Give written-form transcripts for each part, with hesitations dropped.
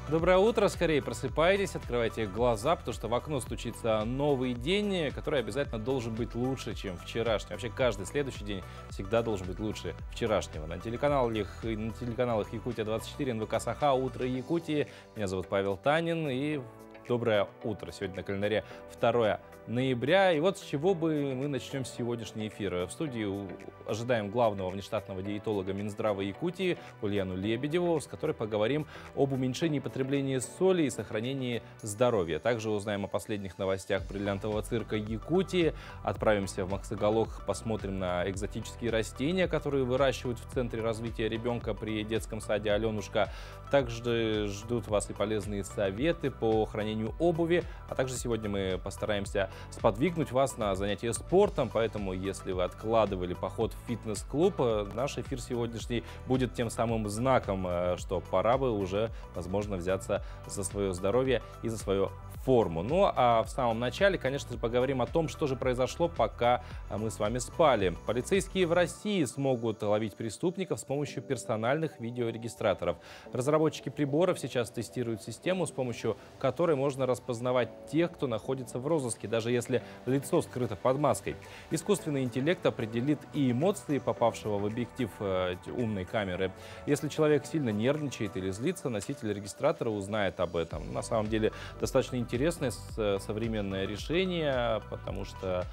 Доброе утро, скорее просыпайтесь, открывайте глаза, потому что в окно стучится новый день, который обязательно должен быть лучше, чем вчерашний. Вообще каждый следующий день всегда должен быть лучше вчерашнего. На телеканалах Якутия-24, НВК Саха, Утро Якутии. Меня зовут Павел Танин и доброе утро. Сегодня на календаре 2 ноября. И вот с чего бы мы начнем сегодняшний эфир. В студии ожидаем главного внештатного диетолога Минздрава Якутии Ульяну Лебедеву, с которой поговорим об уменьшении потребления соли и сохранении здоровья. Также узнаем о последних новостях бриллиантового цирка Якутии. Отправимся в Махсоголох, посмотрим на экзотические растения, которые выращивают в Центре развития ребенка при детском саде «Аленушка». Также ждут вас и полезные советы по хранению обуви. А также сегодня мы постараемся сподвигнуть вас на занятия спортом. Поэтому, если вы откладывали поход в фитнес-клуб, наш эфир сегодняшний будет тем самым знаком, что пора бы уже, возможно, взяться за свое здоровье и за свою форму. Ну а в самом начале, конечно же, поговорим о том, что же произошло, пока мы с вами спали. Полицейские в России смогут ловить преступников с помощью персональных видеорегистраторов. Разработчики приборов сейчас тестируют систему, с помощью которой можно распознавать тех, кто находится в розыске, даже если лицо скрыто под маской. Искусственный интеллект определит и эмоции попавшего в объектив умной камеры. Если человек сильно нервничает или злится, носитель регистратора узнает об этом. На самом деле достаточно интересное современное решение, потому что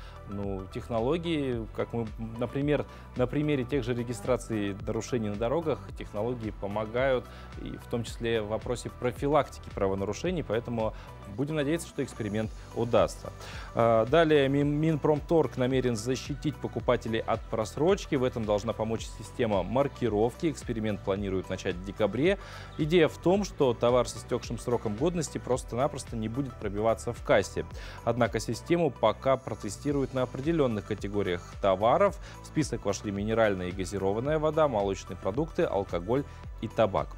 технологии, как мы, например, на примере тех же регистраций нарушений на дорогах, технологии помогают, и в том числе в вопросе профилактики правонарушений, поэтому будем надеяться, что эксперимент удастся. Далее Минпромторг намерен защитить покупателей от просрочки. В этом должна помочь система маркировки. Эксперимент планируют начать в декабре. Идея в том, что товар с истекшим сроком годности просто-напросто не будет пробиваться в кассе. Однако систему пока протестируют на определенных категориях товаров. В список вошли минеральная и газированная вода, молочные продукты, алкоголь и табак.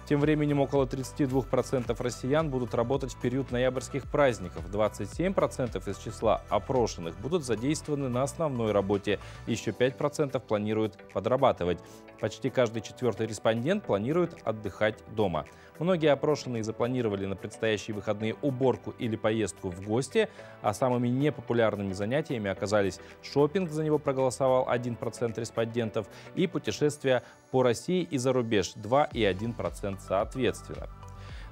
Тем временем около 32% россиян будут работать в период ноябрьских праздников. 27% из числа опрошенных будут задействованы на основной работе. Еще 5% планируют подрабатывать. Почти каждый четвертый респондент планирует отдыхать дома. Многие опрошенные запланировали на предстоящие выходные уборку или поездку в гости, а самыми непопулярными занятиями оказались шопинг, за него проголосовал 1% респондентов, и путешествия по России и за рубеж 2,1% соответственно.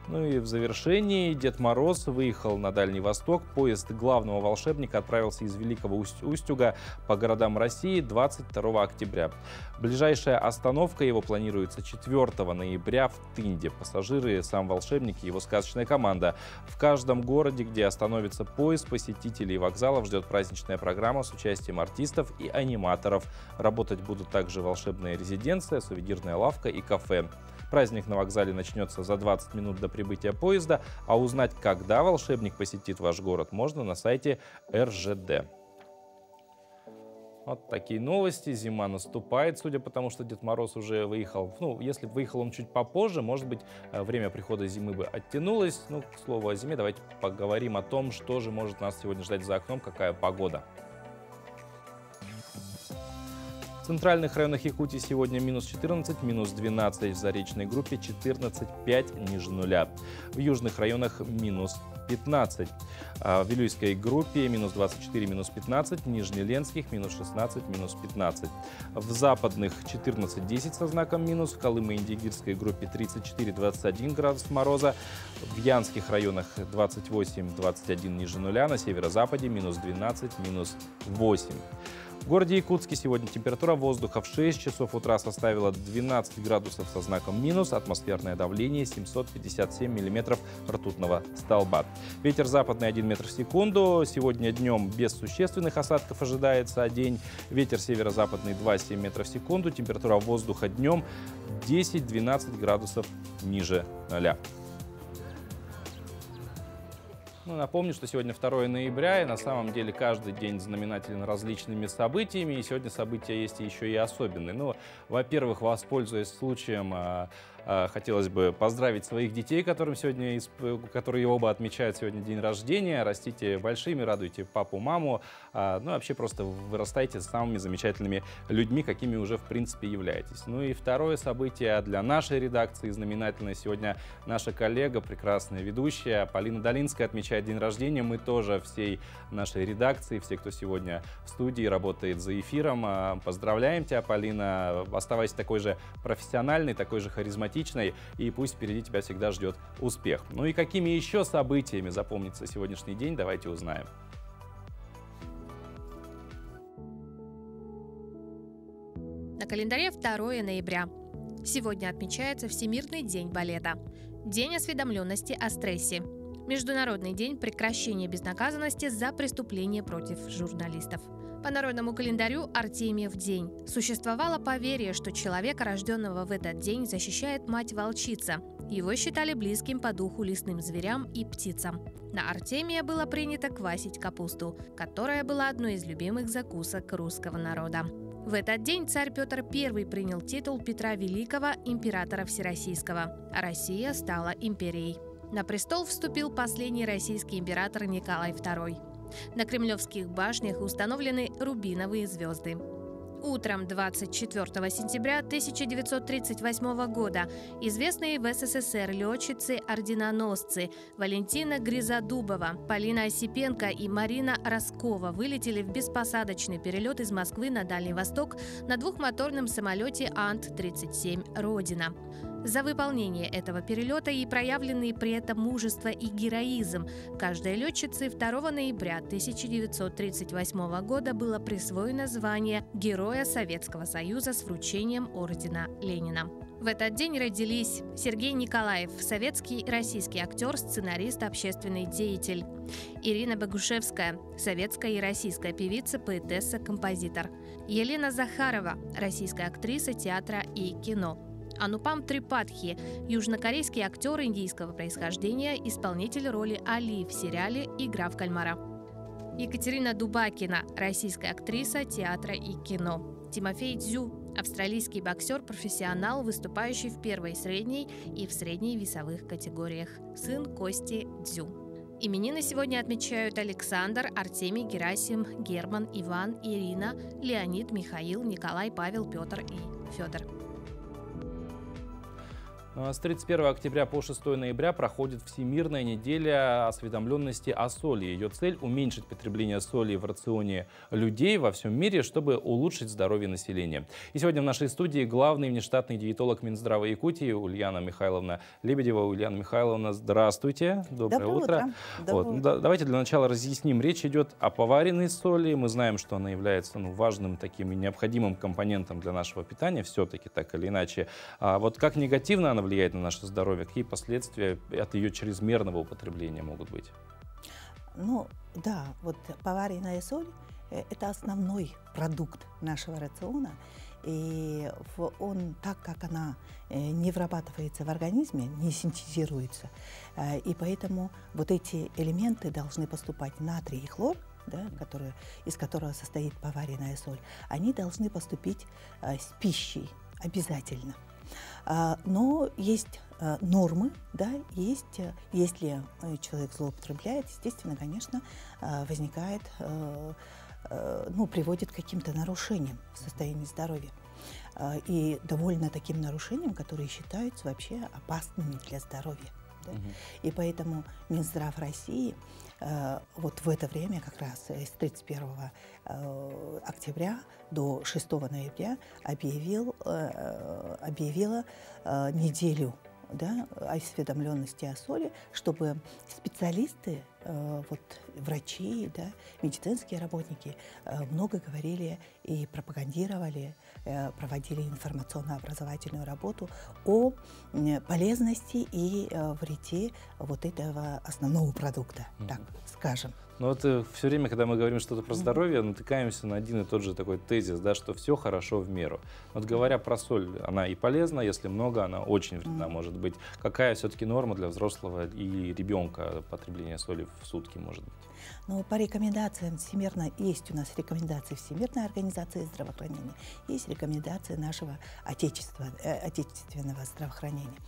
Ну и в завершении Дед Мороз выехал на Дальний Восток. Поезд главного волшебника отправился из Великого Устюга по городам России 22 октября. Ближайшая остановка его планируется 4 ноября в Тынде. Пассажиры, сам волшебник и его сказочная команда. В каждом городе, где остановится поезд, посетителей вокзалов ждет праздничная программа с участием артистов и аниматоров. Работать будут также волшебная резиденция, сувенирная лавка и кафе. Праздник на вокзале начнется за 20 минут до прибытия поезда, а узнать, когда волшебник посетит ваш город, можно на сайте РЖД. Вот такие новости. Зима наступает, судя по тому, что Дед Мороз уже выехал. Если бы выехал он чуть попозже, может быть, время прихода зимы бы оттянулось. К слову о зиме, давайте поговорим о том, что же может нас сегодня ждать за окном, какая погода. В центральных районах Якутии сегодня минус 14, минус 12, в Заречной группе 14,5 ниже нуля. В южных районах минус 15. В Вилюйской группе минус 24, минус 15, Нижнеленских минус 16, минус 15. В западных 14,10 со знаком минус, в Колымо-Индигирской группе 34-21 градус мороза, в Янских районах 28-21 ниже нуля, на северо-западе минус 12, минус 8. В городе Якутске сегодня температура воздуха в 6 часов утра составила 12 градусов со знаком минус, атмосферное давление 757 миллиметров ртутного столба. Ветер западный 1 метр в секунду. Сегодня днем без существенных осадков ожидается день. Ветер северо-западный 2,7 метров в секунду. Температура воздуха днем 10-12 градусов ниже нуля. Напомню, что сегодня 2 ноября, и на самом деле каждый день знаменателен различными событиями, и сегодня события есть еще и особенные. Во-первых, воспользуясь случаем, хотелось бы поздравить своих детей, которые оба отмечают сегодня день рождения. Растите большими, радуйте папу, маму. Ну и вообще просто вырастайте самыми замечательными людьми, какими уже в принципе являетесь. Ну и второе событие для нашей редакции знаменательное. Сегодня наша коллега, прекрасная ведущая Полина Долинская отмечает день рождения. Мы тоже всей нашей редакции, все, кто сегодня в студии работает за эфиром, поздравляем тебя, Полина. Оставайся такой же профессиональной, такой же харизматичной, и пусть впереди тебя всегда ждет успех. Ну и какими еще событиями запомнится сегодняшний день, давайте узнаем. На календаре 2 ноября. Сегодня отмечается Всемирный день балета, День осведомленности о стрессе, Международный день прекращения безнаказанности за преступления против журналистов. По народному календарю Артемьев день. Существовало поверье, что человека, рожденного в этот день, защищает мать-волчица. Его считали близким по духу лесным зверям и птицам. На Артемия было принято квасить капусту, которая была одной из любимых закусок русского народа. В этот день царь Петр I принял титул Петра Великого, императора Всероссийского, а Россия стала империей. На престол вступил последний российский император Николай II. На кремлевских башнях установлены рубиновые звезды. Утром 24 сентября 1938 года известные в СССР летчицы-орденоносцы Валентина Гризодубова, Полина Осипенко и Марина Роскова вылетели в беспосадочный перелет из Москвы на Дальний Восток на двухмоторном самолете Ан-37 «Родина». За выполнение этого перелета и проявленные при этом мужество и героизм каждой летчице 2 ноября 1938 года было присвоено звание Героя Советского Союза с вручением ордена Ленина. В этот день родились Сергей Николаев, советский и российский актер, сценарист, общественный деятель; Ирина Богушевская, советская и российская певица, поэтесса, композитор; Елена Захарова, российская актриса театра и кино; Анупам Трипатхи, южнокорейский актер индийского происхождения, исполнитель роли Али в сериале «Игра в кальмара». Екатерина Дубакина, российская актриса театра и кино. Тимофей Дзю, австралийский боксер-профессионал, выступающий в первой средней и в средней весовых категориях, сын Кости Дзю. Именины сегодня отмечают Александр, Артемий, Герасим, Герман, Иван, Ирина, Леонид, Михаил, Николай, Павел, Петр и Федор. С 31 октября по 6 ноября проходит Всемирная неделя осведомленности о соли. Ее цель – уменьшить потребление соли в рационе людей во всем мире, чтобы улучшить здоровье населения. И сегодня в нашей студии главный внештатный диетолог Минздрава Якутии Ульяна Михайловна Лебедева. Ульяна Михайловна, здравствуйте. Доброе утро. Давайте для начала разъясним. Речь идет о поваренной соли. Мы знаем, что она является важным таким и необходимым компонентом для нашего питания, все-таки так или иначе. А вот как негативно она влияет на наше здоровье, какие последствия от ее чрезмерного употребления могут быть? Ну да, вот поваренная соль – это основной продукт нашего рациона, и он, так как она не вырабатывается в организме, не синтезируется, и поэтому вот эти элементы должны поступать натрий и хлор, да, из которого состоит поваренная соль, они должны поступить с пищей обязательно. Но есть нормы, да, если человек злоупотребляет, естественно, конечно, возникает, приводит к каким-то нарушениям в состоянии здоровья. И довольно таким нарушениям, которые считаются вообще опасными для здоровья. Да? И поэтому Минздрав России вот в это время, как раз с 31 октября до 6 ноября объявила неделю, да, осведомленности о соли, чтобы специалисты, врачи, да, медицинские работники много говорили и пропагандировали, проводили информационно-образовательную работу о полезности и вреде вот этого основного продукта, так скажем. Но вот все время, когда мы говорим что-то про здоровье, натыкаемся на один и тот же такой тезис, да, что все хорошо в меру. Вот говоря про соль, она и полезна, если много, она очень вредна может быть. Какая все-таки норма для взрослого и ребенка потребления соли в сутки может быть? Но по рекомендациям есть у нас рекомендации Всемирной организации здравоохранения, есть рекомендации нашего отечественного здравоохранения.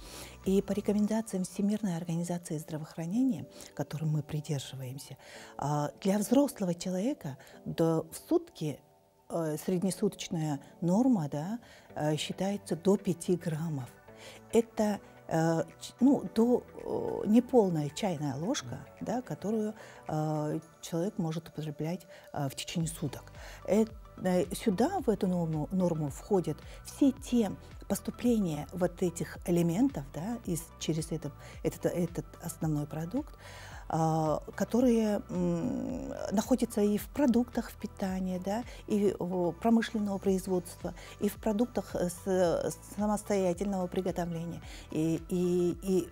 И по рекомендациям Всемирной организации здравоохранения, которым мы придерживаемся, для взрослого человека в сутки среднесуточная норма, да, считается до 5 граммов. Это неполная чайная ложка, да, которую человек может употреблять в течение суток. Сюда, в эту норму входят все те поступления вот этих элементов, да, через этот основной продукт, которые находятся и в продуктах питания, да, и промышленного производства, и в продуктах самостоятельного приготовления. И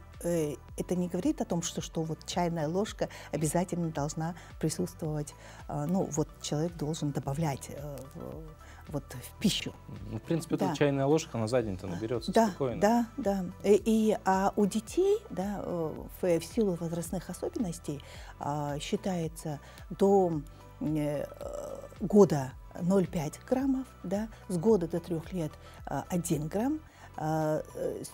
это не говорит о том, что вот чайная ложка обязательно должна присутствовать, человек должен добавлять в пищу. В принципе, эта чайная ложка, она за день-то наберется спокойно. Да. А у детей, да, в силу возрастных особенностей, считается до года 0,5 граммов, да, с года до 3 лет 1 грамм, с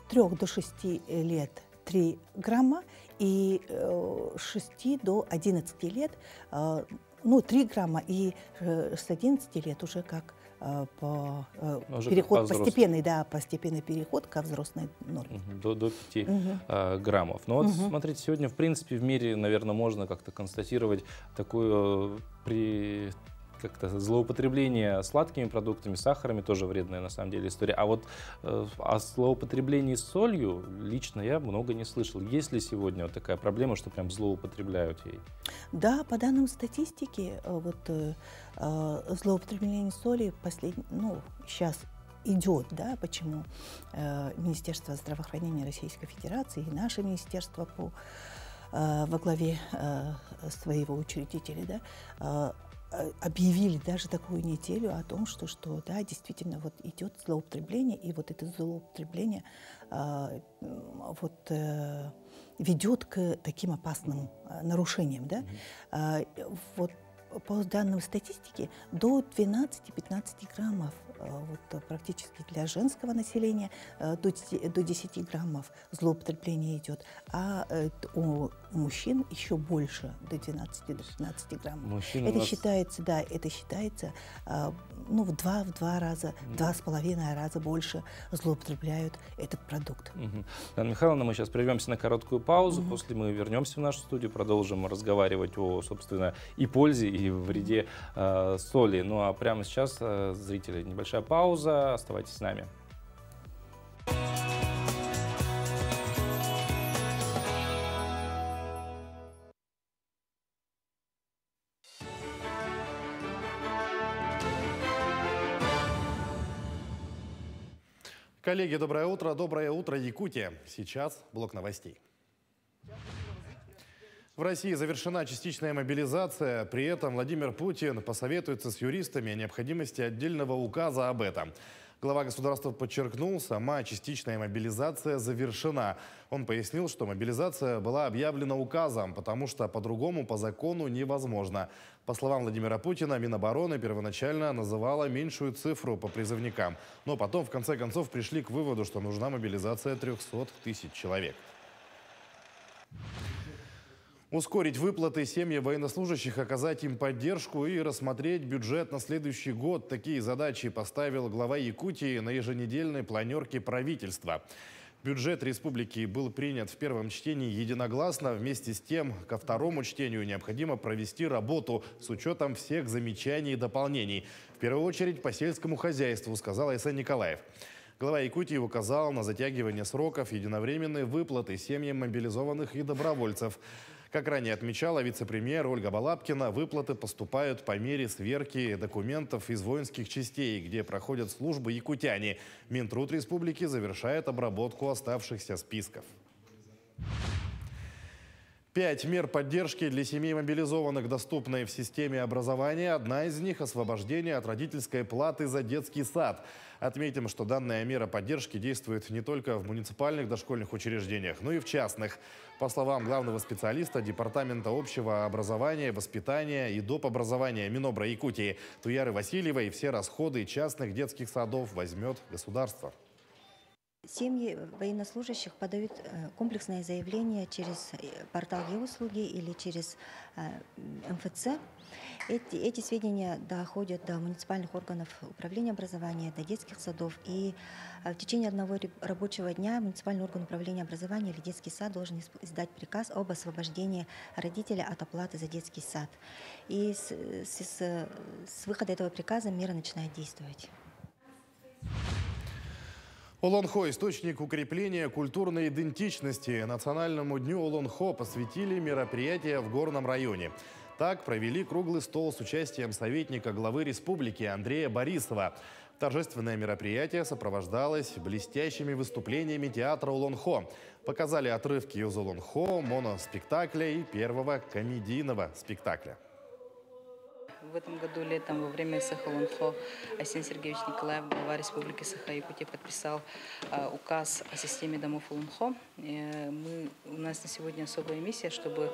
3 до 6 лет 3 грамма и с 6 до 11 лет 3 грамма, и с 11 лет уже как постепенный переход ко взрослой норме. До 5 граммов. Но вот смотрите, сегодня, в принципе, в мире, наверное, можно как-то констатировать такую как-то злоупотребление сладкими продуктами, сахарами, тоже вредная на самом деле история. А вот о злоупотреблении солью лично я много не слышал. Есть ли сегодня вот такая проблема, что прям злоупотребляют ей? Да, по данным статистики, злоупотребление соли сейчас идет, да, почему Министерство здравоохранения Российской Федерации и наше министерство во главе своего учредителя, да, объявили даже такую неделю о том, что да, действительно вот идет злоупотребление, и вот это злоупотребление ведет к таким опасным нарушениям, да. По данным статистики, до 12-15 граммов практически для женского населения, до 10 граммов злоупотребление идет, а у мужчин еще больше, до 12-15 граммов. Это считается в 2 раза, 2,5 раза больше злоупотребляют этот продукт. Анна Михайловна, мы сейчас прервемся на короткую паузу, после мы вернемся в нашу студию, продолжим разговаривать о, собственно, и пользе, и вреде соли. Ну а прямо сейчас, зрители, небольшая пауза, оставайтесь с нами. Коллеги, доброе утро. Доброе утро, Якутия. Сейчас блок новостей. В России завершена частичная мобилизация. При этом Владимир Путин посоветуется с юристами о необходимости отдельного указа об этом. Глава государства подчеркнул, сама частичная мобилизация завершена. Он пояснил, что мобилизация была объявлена указом, потому что по-другому по закону невозможно. По словам Владимира Путина, Минобороны первоначально называла меньшую цифру по призывникам. Но потом, в конце концов, пришли к выводу, что нужна мобилизация 300 тысяч человек. Ускорить выплаты семьям военнослужащих, оказать им поддержку и рассмотреть бюджет на следующий год. Такие задачи поставил глава Якутии на еженедельной планерке правительства. Бюджет республики был принят в первом чтении единогласно. Вместе с тем, ко второму чтению необходимо провести работу с учетом всех замечаний и дополнений. В первую очередь по сельскому хозяйству, сказал Айсен Николаев. Глава Якутии указал на затягивание сроков единовременной выплаты семьям мобилизованных и добровольцев. Как ранее отмечала вице-премьер Ольга Балабкина, выплаты поступают по мере сверки документов из воинских частей, где проходят службы якутяне. Минтруд республики завершает обработку оставшихся списков. 5 мер поддержки для семей мобилизованных доступны в системе образования. Одна из них – освобождение от родительской платы за детский сад. Отметим, что данная мера поддержки действует не только в муниципальных дошкольных учреждениях, но и в частных. По словам главного специалиста Департамента общего образования, воспитания и доп. Образования Минобра Якутии Туяры Васильевой, все расходы частных детских садов возьмет государство. Семьи военнослужащих подают комплексное заявление через портал e-услуги или через МФЦ. Эти сведения доходят до муниципальных органов управления образования, до детских садов. И в течение одного рабочего дня муниципальный орган управления образования или детский сад должен издать приказ об освобождении родителя от оплаты за детский сад. И с выхода этого приказа мера начинает действовать. Олонхо – источник укрепления культурной идентичности. Национальному дню Олонхо посвятили мероприятия в Горном районе. Так провели круглый стол с участием советника главы республики Андрея Борисова. Торжественное мероприятие сопровождалось блестящими выступлениями театра Олонхо. Показали отрывки из Олонхо, моноспектакля и первого комедийного спектакля. В этом году летом во время Саха-Олонхо Арсений Сергеевич Николаев, глава Республики Саха-Якутия, подписал указ о системе домов Олонхо. У нас на сегодня особая миссия, чтобы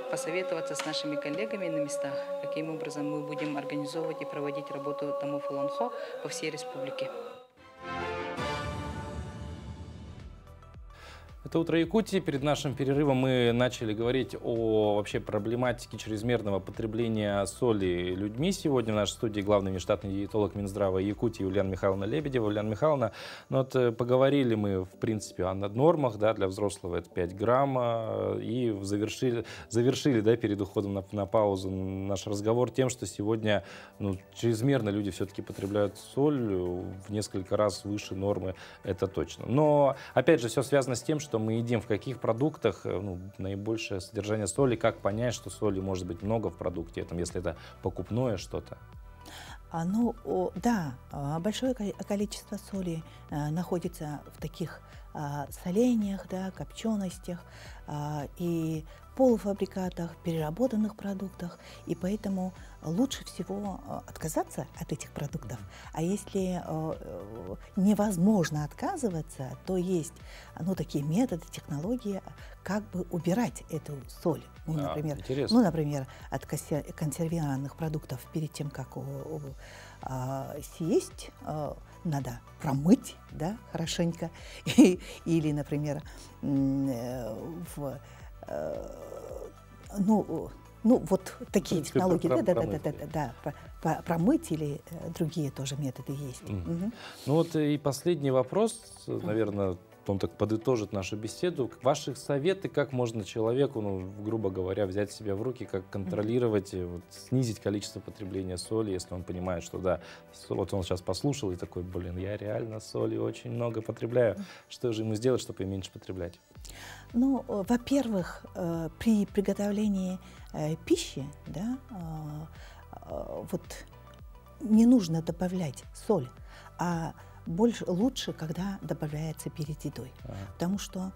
посоветоваться с нашими коллегами на местах, каким образом мы будем организовывать и проводить работу домов Олонхо по всей республике. Это «Утро Якутии». Перед нашим перерывом мы начали говорить о вообще проблематике чрезмерного потребления соли людьми. Сегодня в нашей студии главный внештатный диетолог Минздрава Якутии Ульяна Михайловна Лебедева. Ульяна Михайловна, ну вот поговорили мы, в принципе, о нормах, да, для взрослого это 5 грамм, и завершили да, перед уходом на паузу наш разговор тем, что сегодня чрезмерно люди все-таки потребляют соль в несколько раз выше нормы, это точно. Но, опять же, все связано с тем, что мы едим, в каких продуктах наибольшее содержание соли, как понять, что соли может быть много в продукте, если это покупное что-то. Да, большое количество соли находится в таких солениях, да, копченостях и полуфабрикатах, переработанных продуктах, и поэтому лучше всего отказаться от этих продуктов. А если невозможно отказываться, то есть такие методы, технологии, как бы убирать эту соль. Например, от консервированных продуктов перед тем, как съесть, надо промыть, да, хорошенько. Или, например, вот такие технологии, промыть или другие тоже методы есть. Ну вот и последний вопрос, наверное, он так подытожит нашу беседу. Ваши советы, как можно человеку, грубо говоря, взять себя в руки, как контролировать, снизить количество потребления соли, если он понимает, что да, вот он сейчас послушал и такой, я реально соли очень много потребляю. Что же ему сделать, чтобы меньше потреблять? Во-первых, при приготовлении пищи, да, не нужно добавлять соль, а лучше, когда добавляется перед едой. Потому что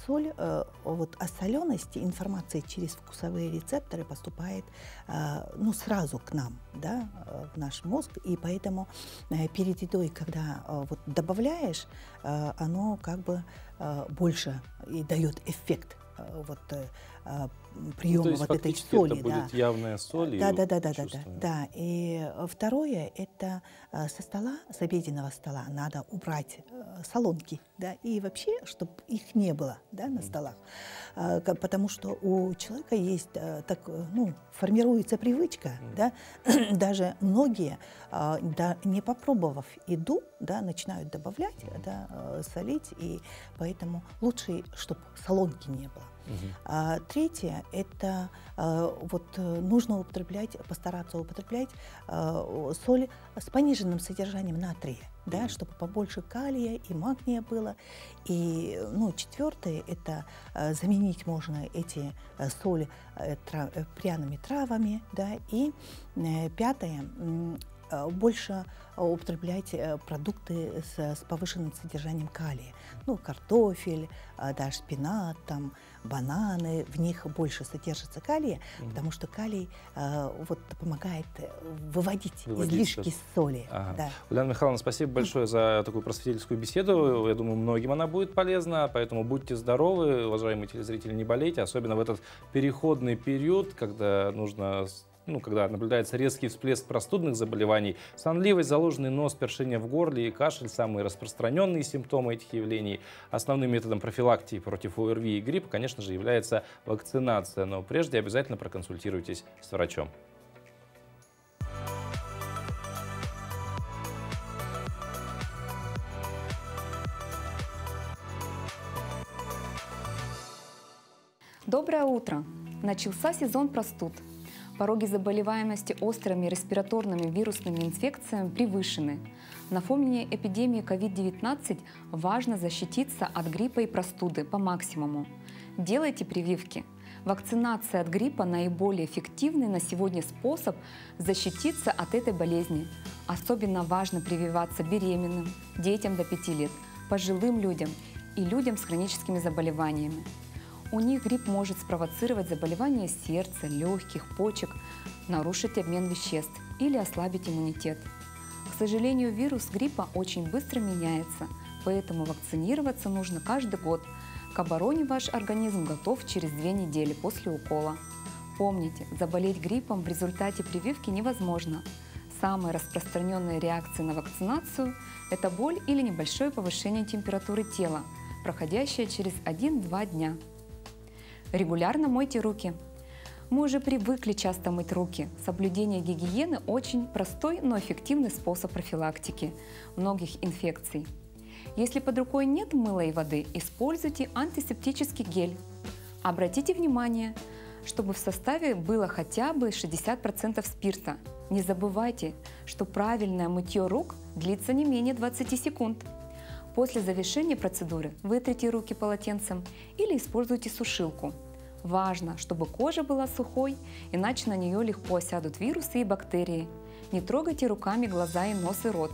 соль, о соленности информация через вкусовые рецепторы поступает сразу к нам, да, в наш мозг. И поэтому перед едой, когда добавляешь, оно как бы больше и дает эффект приема этой соли. Это будет явная соль. Да. И второе, это со стола, с обеденного стола надо убрать солонки, да, и вообще, чтобы их не было, да, на столах. Потому что у человека есть, формируется привычка, да, даже многие, не попробовав еду, да, начинают добавлять, да, солить, и поэтому лучше, чтобы солонки не было. Третье, это нужно постараться употреблять соль с пониженным содержанием натрия, да, чтобы побольше калия и магния было. И четвертое, это заменить можно эти соли пряными травами, да, и пятое, больше употреблять продукты с повышенным содержанием калия. Ну, картофель, даже шпинат, там, бананы, в них больше содержится калия, потому что калий вот помогает выводить излишки соли. Ага. Да. Ульяна Михайловна, спасибо большое за такую просветительскую беседу. Я думаю, многим она будет полезна, поэтому будьте здоровы, уважаемые телезрители, не болейте, особенно в этот переходный период, когда нужно... когда наблюдается резкий всплеск простудных заболеваний, сонливость, заложенный нос, першение в горле и кашель – самые распространенные симптомы этих явлений. Основным методом профилактики против ОРВИ и гриппа, конечно же, является вакцинация. Но прежде обязательно проконсультируйтесь с врачом. Доброе утро! Начался сезон простуд. Пороги заболеваемости острыми респираторными вирусными инфекциями превышены. На фоне эпидемии COVID-19 важно защититься от гриппа и простуды по максимуму. Делайте прививки. Вакцинация от гриппа – наиболее эффективный на сегодня способ защититься от этой болезни. Особенно важно прививаться беременным, детям до 5 лет, пожилым людям и людям с хроническими заболеваниями. У них грипп может спровоцировать заболевания сердца, легких, почек, нарушить обмен веществ или ослабить иммунитет. К сожалению, вирус гриппа очень быстро меняется, поэтому вакцинироваться нужно каждый год. К обороне ваш организм готов через 2 недели после укола. Помните, заболеть гриппом в результате прививки невозможно. Самая распространенная реакция на вакцинацию – это боль или небольшое повышение температуры тела, проходящее через 1-2 дня. Регулярно мойте руки. Мы уже привыкли часто мыть руки. Соблюдение гигиены – очень простой, но эффективный способ профилактики многих инфекций. Если под рукой нет мыла и воды, используйте антисептический гель. Обратите внимание, чтобы в составе было хотя бы 60% спирта. Не забывайте, что правильное мытье рук длится не менее 20 секунд. После завершения процедуры вытрите руки полотенцем или используйте сушилку. Важно, чтобы кожа была сухой, иначе на нее легко осядут вирусы и бактерии. Не трогайте руками глаза и нос и рот.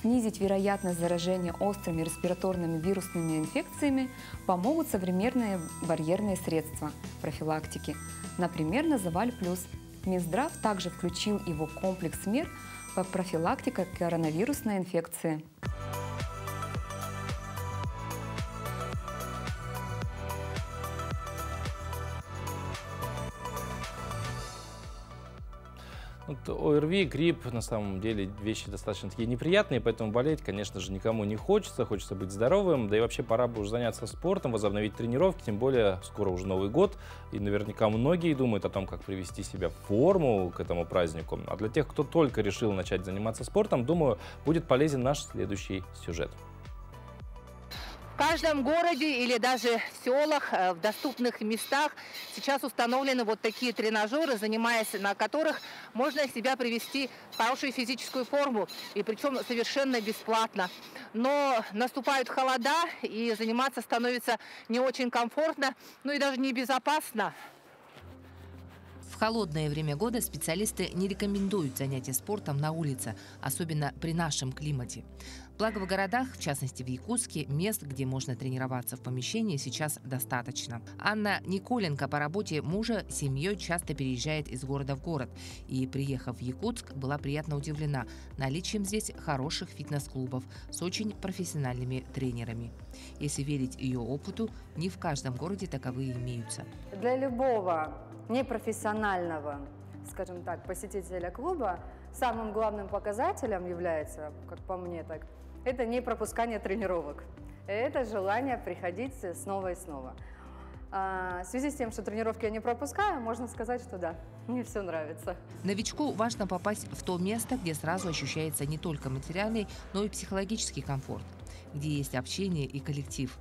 Снизить вероятность заражения острыми респираторными вирусными инфекциями помогут современные барьерные средства профилактики, например, Назаваль Плюс. Минздрав также включил его в комплекс мер по профилактике коронавирусной инфекции. ОРВИ, грипп, на самом деле, вещи достаточно такие неприятные, поэтому болеть, конечно же, никому не хочется, хочется быть здоровым, да и вообще пора бы уже заняться спортом, возобновить тренировки, тем более скоро уже Новый год, и наверняка многие думают о том, как привести себя в форму к этому празднику. А для тех, кто только решил начать заниматься спортом, думаю, будет полезен наш следующий сюжет. В каждом городе или даже в селах, в доступных местах сейчас установлены вот такие тренажеры, занимаясь на которых можно себя привести в хорошую физическую форму, и причем совершенно бесплатно. Но наступают холода, и заниматься становится не очень комфортно, ну и даже небезопасно. В холодное время года специалисты не рекомендуют занятия спортом на улице, особенно при нашем климате. Благо в городах, в частности в Якутске, мест, где можно тренироваться в помещении, сейчас достаточно. Анна Николенко по работе мужа с семьей часто переезжает из города в город. И, приехав в Якутск, была приятно удивлена наличием здесь хороших фитнес-клубов с очень профессиональными тренерами. Если верить ее опыту, не в каждом городе таковые имеются. Для любого непрофессионального, скажем так, посетителя клуба самым главным показателем является, как по мне так, это не пропускание тренировок. Это желание приходить снова и снова. В связи с тем, что тренировки я не пропускаю, можно сказать, что да, мне все нравится. Новичку важно попасть в то место, где сразу ощущается не только материальный, но и психологический комфорт, где есть общение и коллектив.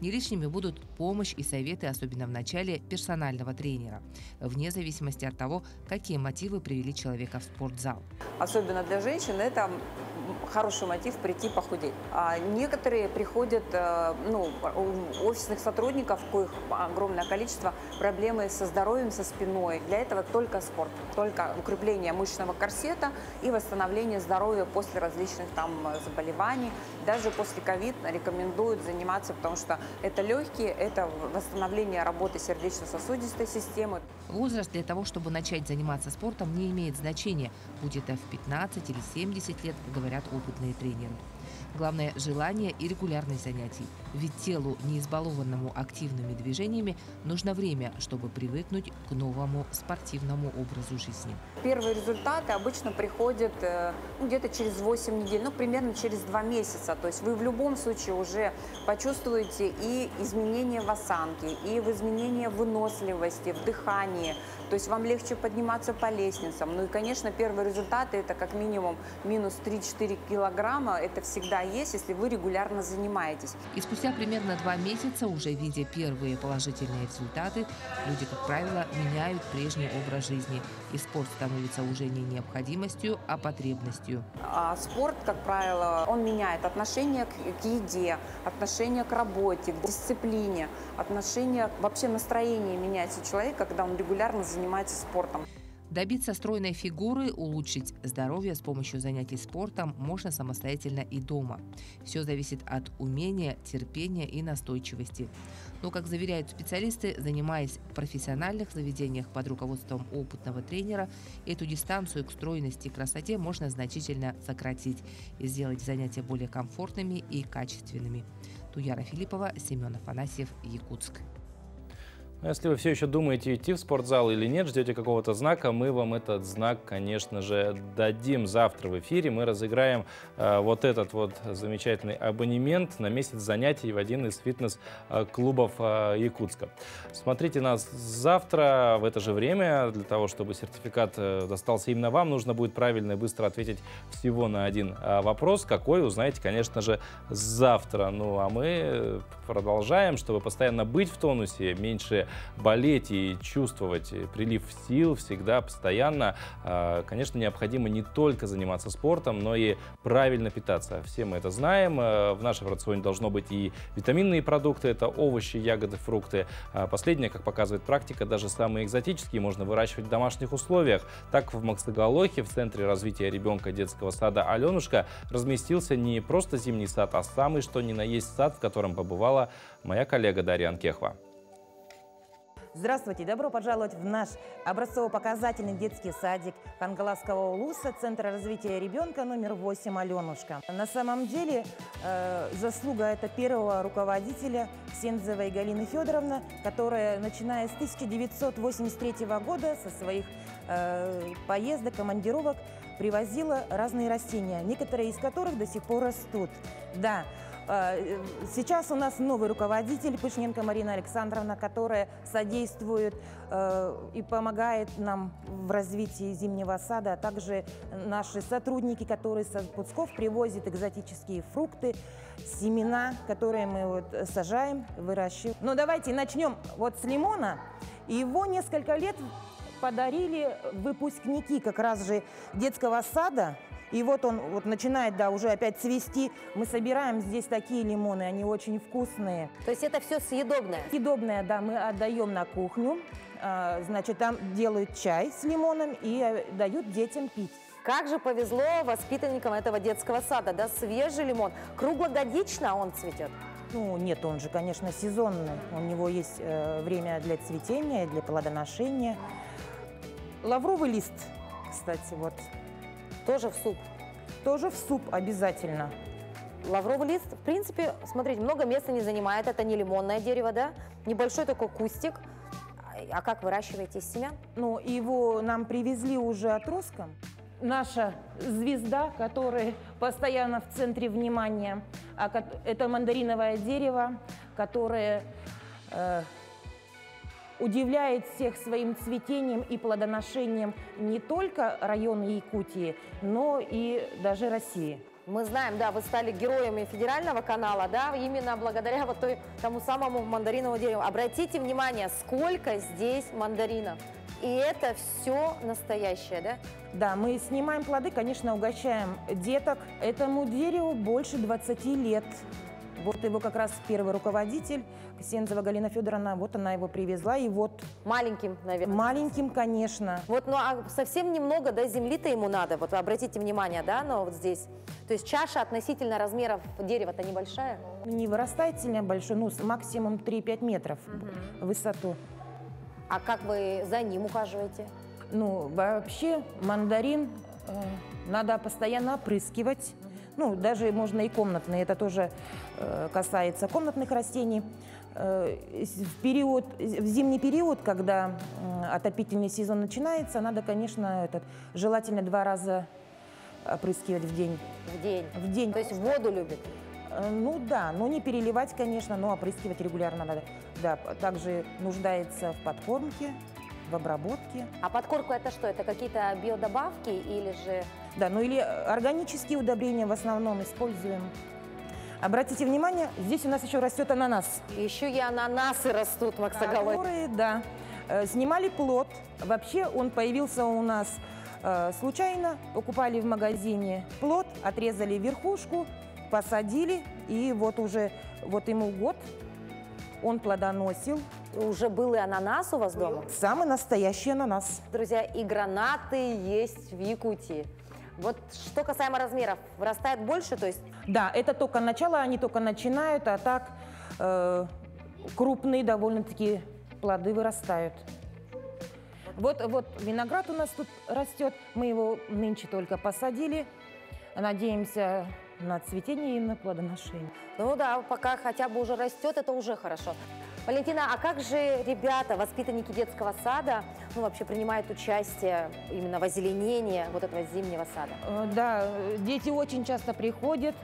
Не лишними будут помощь и советы, особенно в начале, персонального тренера, вне зависимости от того, какие мотивы привели человека в спортзал. Особенно для женщин это хороший мотив прийти похудеть. А некоторые приходят, у офисных сотрудников, коих огромное количество, проблемы со здоровьем, со спиной. Для этого только спорт, только укрепление мышечного корсета и восстановление здоровья после различных заболеваний. Даже после ковид рекомендуют заниматься, потому что это легкие, это восстановление работы сердечно-сосудистой системы. Возраст для того, чтобы начать заниматься спортом, не имеет значения, будь это в 15 или 70 лет, говорят опытные тренеры. Главное – желание и регулярность занятий. Ведь телу, не избалованному активными движениями, нужно время, чтобы привыкнуть к новому спортивному образу жизни. Первые результаты обычно приходят где-то через 8 недель, примерно через 2 месяца. То есть вы в любом случае уже почувствуете и изменения в осанке, и в изменении выносливости, в дыхании. То есть вам легче подниматься по лестницам. Ну и, конечно, первые результаты – это как минимум минус 3-4 килограмма. Это всегда есть, если вы регулярно занимаетесь. И спустя примерно 2 месяца, уже видя первые положительные результаты, люди, как правило, меняют прежний образ жизни. И спорт становится уже не необходимостью, а потребностью. А спорт, как правило, он меняет отношение к еде, отношение к работе, к дисциплине, отношение, вообще настроение меняется у человека, когда он регулярно занимается спортом. Добиться стройной фигуры, улучшить здоровье с помощью занятий спортом можно самостоятельно и дома. Все зависит от умения, терпения и настойчивости. Но, как заверяют специалисты, занимаясь в профессиональных заведениях под руководством опытного тренера, эту дистанцию к стройности и красоте можно значительно сократить и сделать занятия более комфортными и качественными. Туяра Филиппова, Семен Афанасьев, Якутск. Если вы все еще думаете, идти в спортзал или нет, ждете какого-то знака, мы вам этот знак, конечно же, дадим. Завтра в эфире мы разыграем вот этот вот замечательный абонемент на месяц занятий в один из фитнес-клубов Якутска. Смотрите нас завтра в это же время. Для того, чтобы сертификат достался именно вам, нужно будет правильно и быстро ответить всего на один вопрос. Какой, узнаете, конечно же, завтра. Ну, а мы продолжаем, чтобы постоянно быть в тонусе, меньше болеть и чувствовать прилив сил всегда, постоянно. Конечно, необходимо не только заниматься спортом, но и правильно питаться. Все мы это знаем. В нашем рационе должно быть и витаминные продукты, это овощи, ягоды, фрукты. Последнее, как показывает практика, даже самые экзотические можно выращивать в домашних условиях. Так, в Максагалохе, в Центре развития ребенка детского сада «Аленушка», разместился не просто зимний сад, а самый что ни на есть сад, в котором побывала моя коллега Дарья Анкехва. Здравствуйте! Добро пожаловать в наш образцово-показательный детский садик Хангаласского улуса, Центра развития ребенка номер 8 «Аленушка». На самом деле заслуга это первого руководителя Ксензевой Галины Федоровны, которая, начиная с 1983 года, со своих поездок, командировок, привозила разные растения, некоторые из которых до сих пор растут. Да. Сейчас у нас новый руководитель, Пышненко Марина Александровна, которая содействует и помогает нам в развитии зимнего сада, а также наши сотрудники, которые с Пуцков привозят экзотические фрукты, семена, которые мы сажаем, выращиваем. Но давайте начнем с лимона. Его несколько лет подарили выпускники как раз же детского сада. И он начинает, уже опять цвести. Мы собираем здесь такие лимоны, они очень вкусные. То есть это все съедобное? Съедобное, да, мы отдаем на кухню. Значит, там делают чай с лимоном и дают детям пить. Как же повезло воспитанникам этого детского сада, да, свежий лимон. Круглогодично он цветет? Нет, он же, конечно, сезонный. У него есть время для цветения, для плодоношения. Лавровый лист, кстати, Тоже в суп? Тоже в суп обязательно. Лавровый лист, в принципе, смотрите, много места не занимает. Это не лимонное дерево, да? Небольшой такой кустик. А как выращиваете из семян? Его нам привезли уже отростком. Наша звезда, которая постоянно в центре внимания, это мандариновое дерево, которое удивляет всех своим цветением и плодоношением не только района Якутии, но и даже России. Мы знаем, да, вы стали героями федерального канала, да, именно благодаря вот тому самому мандариновому дереву. Обратите внимание, сколько здесь мандаринов. И это все настоящее, да? Да, мы снимаем плоды, конечно, угощаем деток. Этому дереву больше 20 лет. Вот его как раз первый руководитель, Ксензова Галина Федоровна, вот она его привезла, и вот... Маленьким, наверное. Маленьким, конечно. Вот, ну а совсем немного, да, земли-то ему надо, вот обратите внимание, да, но вот здесь. То есть чаша относительно размеров дерева-то небольшая? Не вырастает сильно большой, ну, максимум 3-5 метров в высоту. А как вы за ним ухаживаете? Ну, вообще мандарин надо постоянно опрыскивать. Ну, даже можно и комнатные, это тоже касается комнатных растений. В зимний период, когда отопительный сезон начинается, надо, конечно, желательно 2 раза опрыскивать в день. В день? В день. То есть воду любит? Ну да, но не переливать, конечно, но опрыскивать регулярно надо. Да, также нуждается в подкормке, в обработке. А подкормка это что? Это какие-то биодобавки или же... Да, ну или органические удобрения в основном используем. Обратите внимание, здесь у нас еще растет ананас. Еще и ананасы растут, Макс Агалой. Которые, да, снимали плод. Вообще он появился у нас случайно. Покупали в магазине плод, отрезали верхушку, посадили. И вот уже вот ему год он плодоносил. Уже был и ананас у вас дома? Самый настоящий ананас. Друзья, и гранаты есть в Якутии. Вот что касаемо размеров, вырастает больше, то есть? Да, это только начало, они только начинают, а так крупные довольно-таки плоды вырастают. Вот виноград у нас тут растет, мы его нынче только посадили, надеемся на цветение и на плодоношение. Ну да, пока хотя бы уже растет, это уже хорошо. Валентина, а как же ребята, воспитанники детского сада, ну, вообще принимают участие именно в озеленении вот этого зимнего сада? Да, дети очень часто приходят,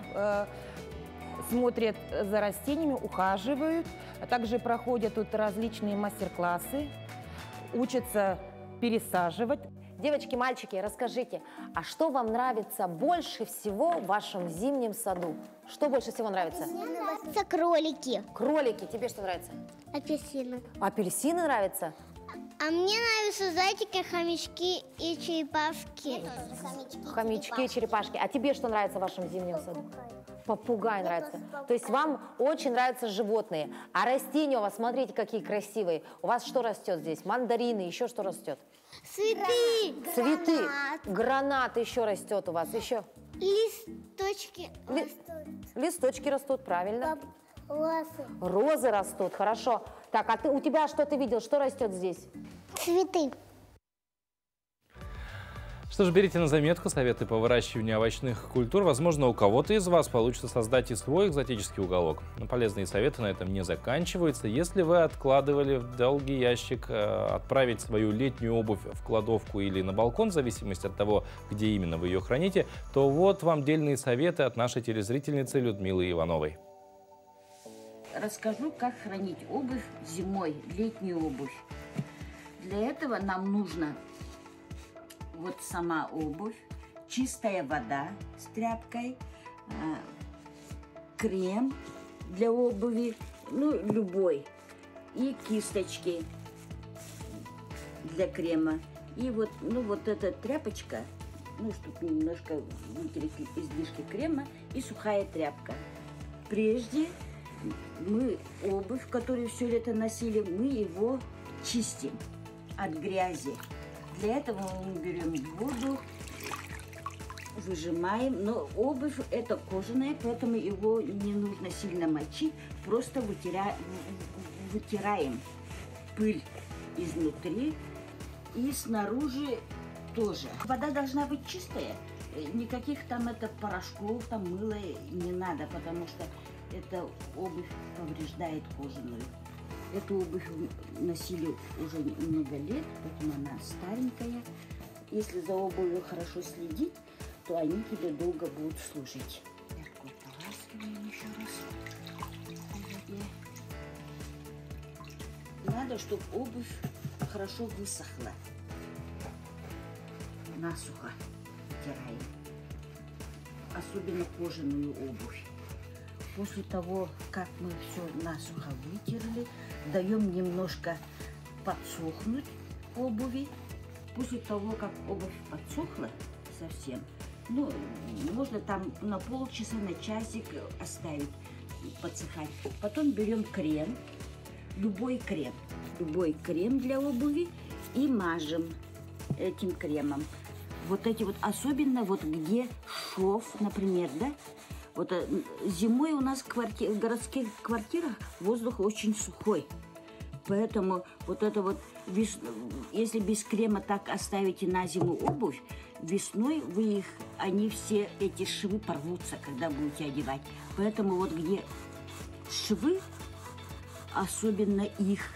смотрят за растениями, ухаживают, а также проходят тут различные мастер-классы, учатся пересаживать. Девочки, мальчики, расскажите, а что вам нравится больше всего в вашем зимнем саду? Что больше всего нравится? Мне нравятся кролики. Кролики. Тебе что нравится? Апельсины. Апельсины нравятся? А мне нравятся зайчики, хомячки и черепашки. Хомячки, черепашки. А тебе что нравится в вашем зимнем саду? Попугай нравится. То есть вам очень нравятся животные. А растения у вас, смотрите, какие красивые. У вас что растет здесь? Мандарины, еще что растет? Цветы. Цветы. Гранат еще растет у вас. Еще? Листочки растут. Листочки растут, правильно. Розы. Розы растут, хорошо. Так, а у тебя что ты видел? Что растет здесь? Цветы. Что ж, берите на заметку советы по выращиванию овощных культур. Возможно, у кого-то из вас получится создать и свой экзотический уголок. Но полезные советы на этом не заканчиваются. Если вы откладывали в долгий ящик отправить свою летнюю обувь в кладовку или на балкон, в зависимости от того, где именно вы ее храните, то вот вам дельные советы от нашей телезрительницы Людмилы Ивановой. Расскажу, как хранить обувь зимой, летнюю обувь. Для этого нам нужно вот сама обувь, чистая вода с тряпкой, крем для обуви, ну, любой, и кисточки для крема. И вот, ну, вот эта тряпочка, ну, чтобы немножко вытереть излишки крема, и сухая тряпка. Прежде мы обувь, которую все лето носили, мы его чистим от грязи. Для этого мы берем воду, выжимаем, но обувь это кожаная, поэтому его не нужно сильно мочить, просто вытираем пыль изнутри и снаружи тоже. Вода должна быть чистая, никаких там порошков, там мыла не надо, потому что эта обувь повреждает кожаную. Эту обувь носили уже много лет, поэтому она старенькая. Если за обувью хорошо следить, то они тебе долго будут служить. Такой поласкиваем еще раз. Надо, чтобы обувь хорошо высохла. Насухо вытираем. особенно кожаную обувь. После того, как мы все насухо вытерли, даем немножко подсохнуть обуви. После того, как обувь подсохла совсем, ну, можно там на полчаса, на часик оставить подсыхать. Потом берем крем, любой крем для обуви и мажем этим кремом. Вот эти вот, особенно вот где шов, например, да, вот зимой у нас в городских квартирах воздух очень сухой. Поэтому вот это вот, если без крема так оставите на зиму обувь, весной они все, эти швы порвутся, когда будете одевать. Поэтому вот где швы, особенно их,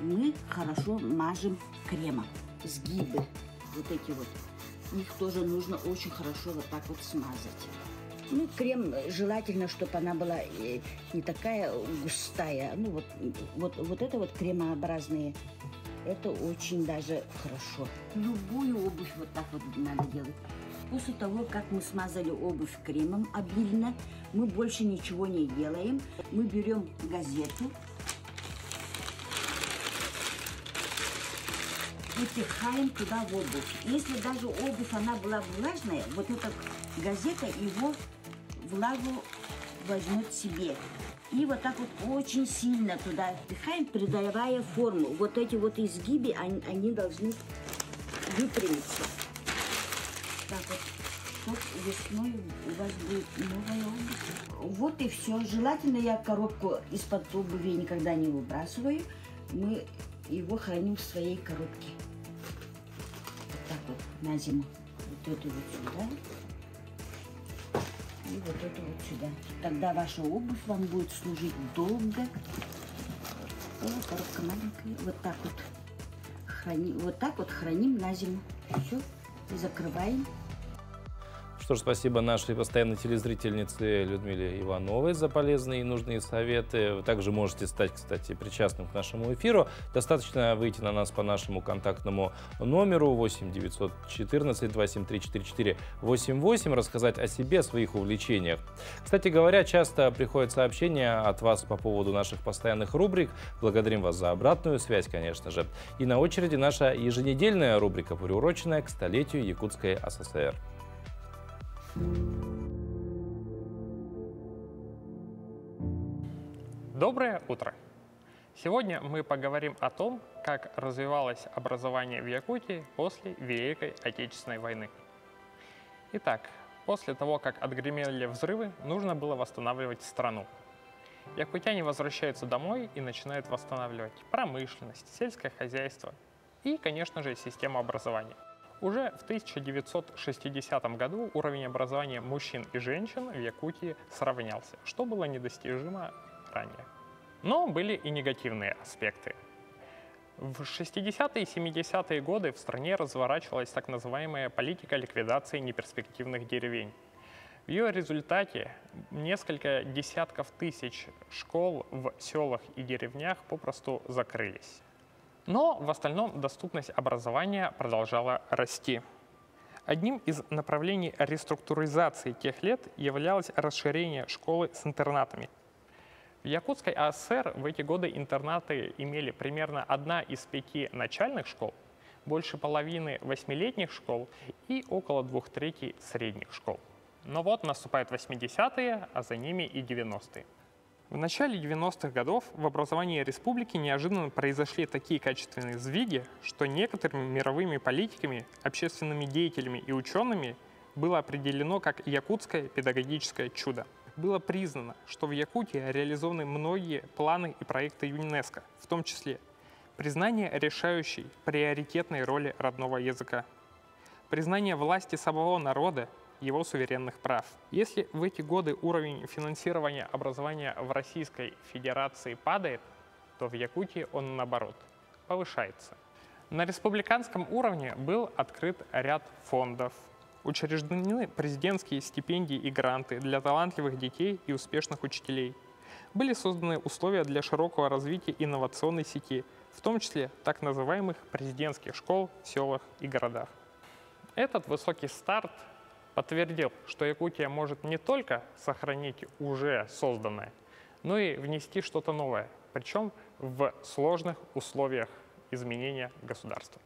мы хорошо мажем кремом. Сгибы, вот эти вот, их тоже нужно очень хорошо вот так вот смазать. Ну, крем желательно, чтобы она была не такая густая. Ну, вот это вот кремообразные, это очень даже хорошо. Любую обувь вот так вот надо делать. После того, как мы смазали обувь кремом обильно, мы больше ничего не делаем. Мы берем газету, выпихаем туда в обувь. Если даже обувь она была влажная, вот эта газета его влагу возьмет себе. И вот так вот очень сильно туда впихаем, придавая форму. Вот эти вот изгибы, они должны выпрямиться. Так вот, чтоб весной у вас будет новая обувь. Вот и все. Желательно я коробку из-под обуви никогда не выбрасываю. Мы его храним в своей коробке. Вот так вот на зиму. Вот это вот сюда. И вот это вот сюда. Тогда ваша обувь вам будет служить долго. О, коробка маленькая. Вот так вот храним на зиму. Все. Закрываем. Что ж, спасибо нашей постоянной телезрительнице Людмиле Ивановой за полезные и нужные советы. Вы также можете стать, кстати, причастным к нашему эфиру. Достаточно выйти на нас по нашему контактному номеру 8 914 273 4488, рассказать о себе, о своих увлечениях. Кстати говоря, часто приходят сообщения от вас по поводу наших постоянных рубрик. Благодарим вас за обратную связь, конечно же. И на очереди наша еженедельная рубрика, приуроченная к столетию Якутской ССР. Доброе утро! Сегодня мы поговорим о том, как развивалось образование в Якутии после Великой Отечественной войны. Итак, после того, как отгремели взрывы, нужно было восстанавливать страну. Якутяне возвращаются домой и начинают восстанавливать промышленность, сельское хозяйство и, конечно же, систему образования. Уже в 1960 году уровень образования мужчин и женщин в Якутии сравнялся, что было недостижимо ранее. Но были и негативные аспекты. В 60-е и 70-е годы в стране разворачивалась так называемая политика ликвидации неперспективных деревень. В ее результате несколько десятков тысяч школ в селах и деревнях попросту закрылись. Но в остальном доступность образования продолжала расти. Одним из направлений реструктуризации тех лет являлось расширение школы с интернатами. В Якутской АСР в эти годы интернаты имели примерно 1 из 5 начальных школ, больше половины 8-летних школ и около 2/3 средних школ. Но вот наступают 80-е, а за ними и 90-е. В начале 90-х годов в образовании республики неожиданно произошли такие качественные сдвиги, что некоторыми мировыми политиками, общественными деятелями и учеными было определено как якутское педагогическое чудо. Было признано, что в Якутии реализованы многие планы и проекты ЮНЕСКО, в том числе признание решающей приоритетной роли родного языка, признание власти самого народа, его суверенных прав. Если в эти годы уровень финансирования образования в Российской Федерации падает, то в Якутии он, наоборот, повышается. На республиканском уровне был открыт ряд фондов, учреждены президентские стипендии и гранты для талантливых детей и успешных учителей. Были созданы условия для широкого развития инновационной сети, в том числе так называемых президентских школ в селах и городах. Этот высокий старт подтвердил, что Якутия может не только сохранить уже созданное, но и внести что-то новое, причем в сложных условиях изменения государства.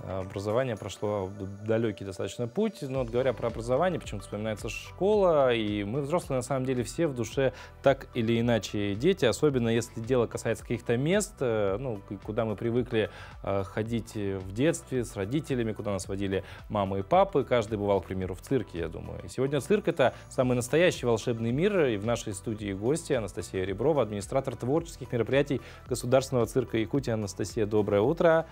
Образование прошло далекий достаточно путь, но вот говоря про образование, почему-то вспоминается школа, и мы, взрослые, на самом деле все в душе так или иначе дети, особенно если дело касается каких-то мест, ну, куда мы привыкли ходить в детстве с родителями, куда нас водили мамы и папы, каждый бывал, к примеру, в цирке, я думаю. И сегодня цирк — это самый настоящий волшебный мир, и в нашей студии гости Анастасия Реброва, администратор творческих мероприятий Государственного цирка Якутии. Анастасия, доброе утро.